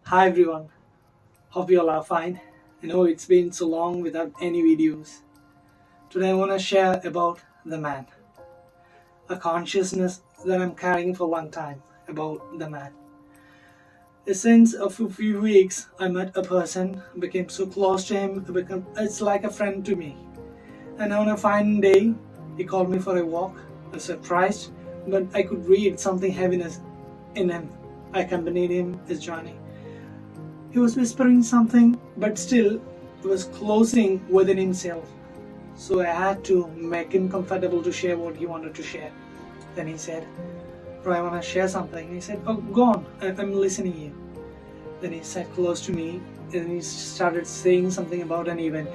Hi everyone, hope you all are fine. I know it's been so long without any videos. Today I want to share about the man, a consciousness that I'm carrying for a long time about the man. Since a few weeks, I met a person, became so close to him, it's like a friend to me. And on a fine day, he called me for a walk. I was surprised, but I could read something heaviness in him. I accompanied him his journey. He was whispering something, but still was closing within himself. So I had to make him comfortable to share what he wanted to share. Then he said, "Bro, I want to share something." He said, "Oh, go on, I'm listening to you." Then he sat close to me and he started saying something about an event.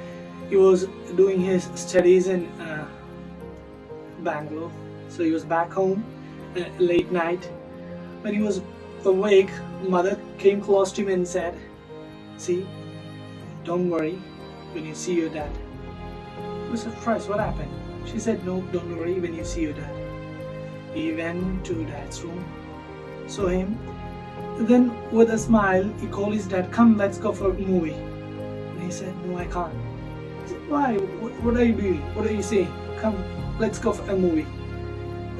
He was doing his studies in Bangalore. So he was back home late night. When he was awake, mother came close to him and said, "See, don't worry when you see your dad." I was surprised, what happened? She said, "No, don't worry when you see your dad." He went to dad's room, saw him. Then with a smile, he called his dad, "Come, let's go for a movie." And he said, "No, I can't." I said, "Why? What are you doing? What are you saying? Come, let's go for a movie."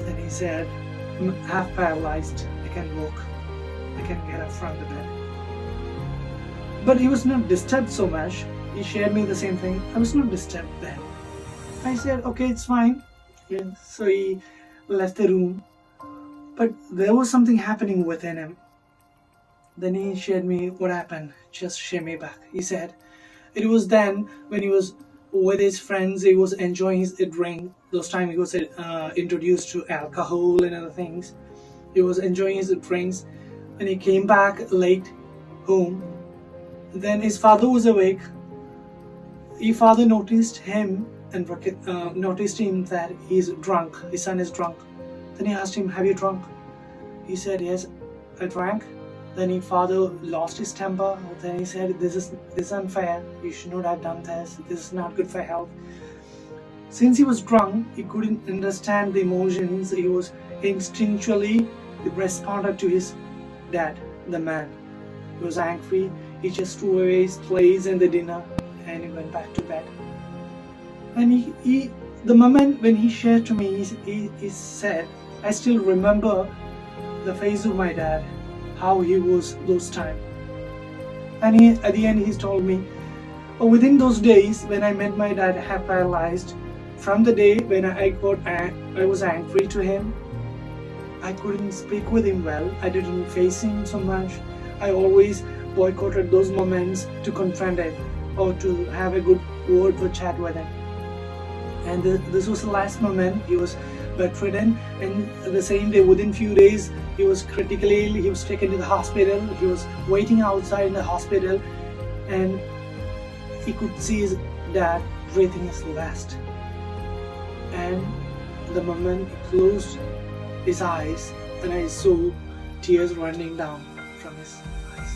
Then he said, "I'm half paralyzed. I can walk. I can get up from the bed." But he was not disturbed so much. He shared me the same thing. I was not disturbed then. I said, "Okay, it's fine." Yeah. So he left the room. But there was something happening within him. Then he shared me what happened. Just share me back. He said, it was then when he was with his friends, he was enjoying his drink. Those times he was introduced to alcohol and other things. He was enjoying his drinks. When he came back late home, then his father was awake. His father noticed him and noticed him that he's drunk. His son is drunk. Then he asked him, "Have you drunk?" He said, "Yes, I drank." Then his father lost his temper. Then he said, This is unfair. You should not have done this. This is not good for health." Since he was drunk, he couldn't understand the emotions. He was instinctually responded to his dad, the man. He was angry. He just threw away his plates and the dinner and he went back to bed. And the moment when he shared to me, he said, "I still remember the face of my dad, how he was those times." And at the end, he told me, "Oh, within those days when I met my dad, half paralyzed, from the day when I was angry to him, I couldn't speak with him well. I didn't face him so much. I always boycotted those moments to confront him or to have a good word or chat with him." And this was the last moment. He was bedridden, and the same day, within few days, he was critically ill. He was taken to the hospital. He was waiting outside in the hospital, and he could see his dad breathing his last. And the moment he closed his eyes, and I saw tears running down from his eyes.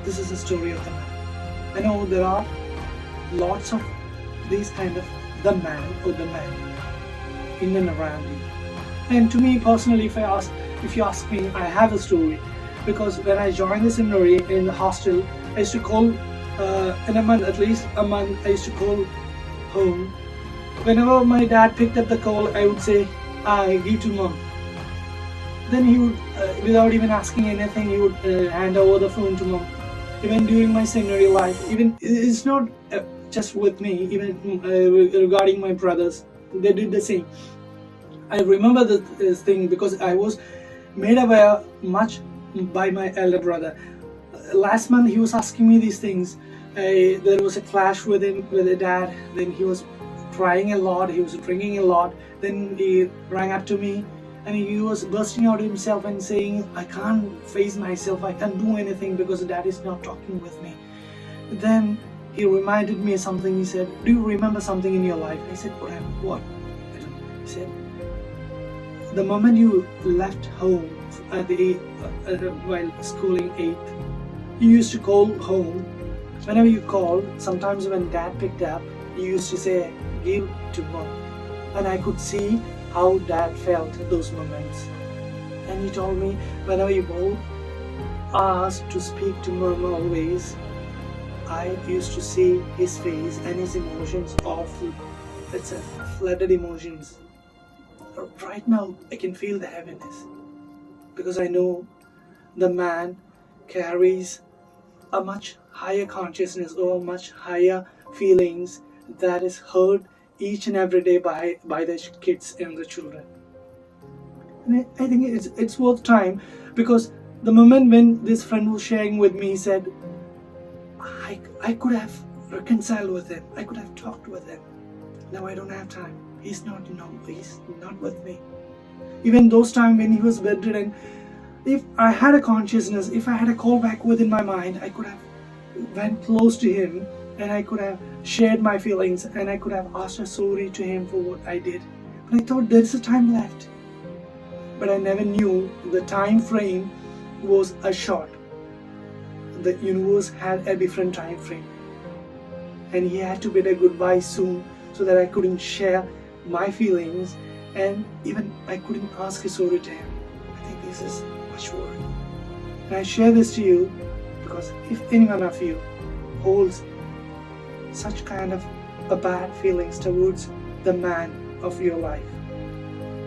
This is the story of the man. I know there are lots of these kind of the man or the man in and around you. And to me personally, if you ask me, I have a story, because when I joined the seminary in the hostel, I used to call in a month, at least a month, I used to call home. Whenever my dad picked up the call, I would say, "I give to mom." Then he would, without even asking anything, he would hand over the phone to mom. Even during my seminary life, even it's not just with me, even regarding my brothers, they did the same. I remember this thing because I was made aware much by my elder brother. Last month he was asking me these things. There was a clash with him, with the dad. Then he was crying a lot, he was drinking a lot. Then he rang up to me and he was bursting out himself and saying, "I can't face myself, I can't do anything because dad is not talking with me." Then he reminded me of something. He said, "Do you remember something in your life?" I said, What? He said, "The moment you left home while schooling 8th, you used to call home. Whenever you called, sometimes when dad picked up, you used to say, 'Give to mom.'" And I could see how dad felt those moments. And he told me, whenever you call, asked to speak to Mama always, I used to see his face and his emotions awful. It's a flooded emotions. Right now, I can feel the heaviness because I know the man carries a much higher consciousness or much higher feelings that is heard each and every day by the kids and the children. And I think it's worth time because the moment when this friend was sharing with me, he said, I could have reconciled with him. I could have talked with him. Now I don't have time. He's not with me. Even those times when he was bedridden, if I had a consciousness, if I had a callback within my mind, I could have went close to him and I could have shared my feelings and I could have asked a sorry to him for what I did. But I thought there's a time left. But I never knew the time frame was a short. The universe had a different time frame. And he had to bid a goodbye soon so that I couldn't share my feelings and even I couldn't ask a sorry to him. I think this is much worse. And I share this to you because if any one of you holds such kind of a bad feelings towards the man of your life,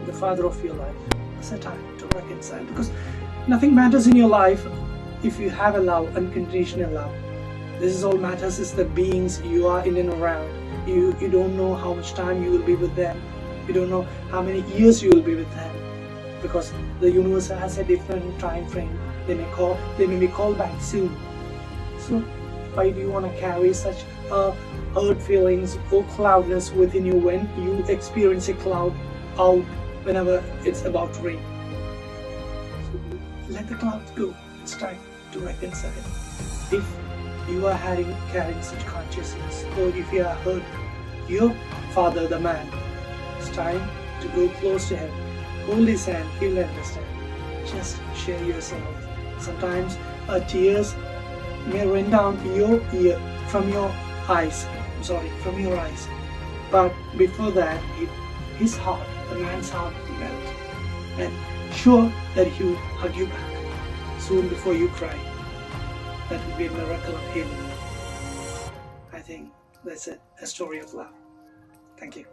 the father of your life, it's a time to reconcile because nothing matters in your life if you have a love, unconditional love. This is all matters is the beings you are in and around. You don't know how much time you will be with them. You don't know how many years you will be with them because the universe has a different time frame. They may be called back soon. So why do you want to carry such hurt feelings or cloudness within you when you experience a cloud out whenever it's about to rain? So let the clouds go. It's time to reconcile. If you are carrying such consciousness, or if you are hurt your father, the man, it's time to go close to him. Hold his hand, he will understand. Just share yourself. Sometimes tears may run down from your eyes. From your eyes. But before that, his heart, the man's heart, will melt. And sure that he will hug you back soon before you cry. That will be a miracle of healing. I think that's a story of love. Thank you.